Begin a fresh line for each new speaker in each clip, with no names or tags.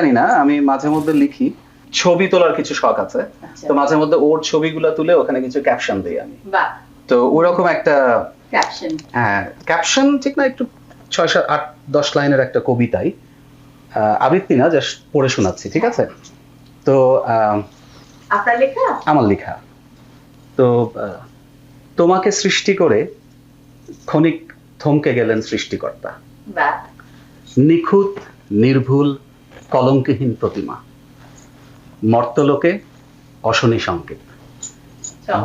জানি না, আমি মাঝে মধ্যে লিখি, ছবি তোলার কিছু শখ আছে। তো মাঝে মধ্যে ওর ছবিগুলো তুলে ওখানে কিছু ক্যাপশন দিই আমি।
বাহ,
তো ওরকম একটা
ক্যাপশন।
হ্যাঁ, ক্যাপশন ঠিক না, একটু 6, 7, 8, 10 লাইনের একটা কবিতাই, আবৃত্তি না, জাস্ট পড়ে শোনাচ্ছি, ঠিক আছে? তো
আপনার লেখা?
আমার লেখা। তো তোমাকে সৃষ্টি করে ক্ষণিক থমকে গেলেন সৃষ্টিকর্তা।
বাহ,
নিখুঁত, নির্ভুল, কলঙ্কহীন প্রতিমা, মর্তলোকে অশনি সংকেত,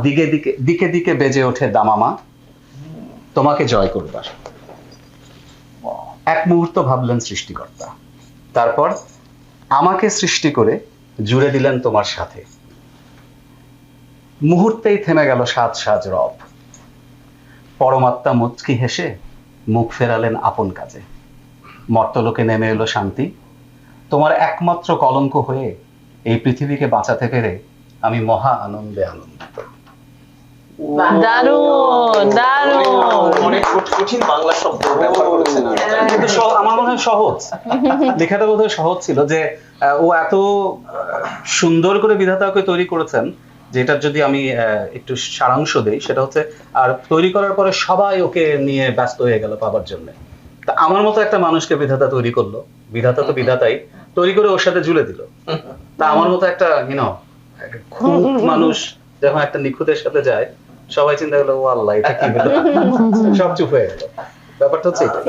দিকে দিকে দিকে দিকে বেজে ওঠে দামামা তোমাকে জয় করবার। এক মুহূর্ত ভাবলেন সৃষ্টিকর্তা, তারপর আমাকে সৃষ্টি করে জুড়ে দিলেন তোমার সাথে। মুহূর্তেই থেমে গেল সাজ সাজ রব, পরমাত্মা মুচকি হেসে মুখ ফেরালেন আপন কাজে। মর্তলোকে নেমে এলো শান্তি, তোমার একমাত্র কলঙ্ক হয়ে এই পৃথিবীকে বাঁচাতে পেরে আমি মহা আনন্দে আনন্দিত।
দারুণ দারুণ।
অনেক কঠিন বাংলা শব্দ ব্যবহার করেছেন
কিন্তু আমার মনে হয় সহজ, লেখাটা বোধহয় সহজ ছিল, যে ও এত সুন্দর করে বিধাতা ওকে তৈরি করেছেন, যেটার যদি আমি একটু সারাংশ দেই, সেটা হচ্ছে, আর তৈরি করার পরে সবাই ওকে নিয়ে ব্যস্ত হয়ে গেল পাবার জন্য। তা আমার মতো একটা মানুষকে বিধাতা তৈরি করলো, বিধাতা তো বিধাতাই তৈরি করে ওর সাথে ঝুলে দিল। তা আমার মতো একটা খুব মানুষ যখন একটা নিখুঁতের সাথে যায়, সবাই চিন্তা করলো, ও আল্লাহ, এটা কি হলো, সব চুপ হয়ে গেল। ব্যাপারটা হচ্ছে এটা।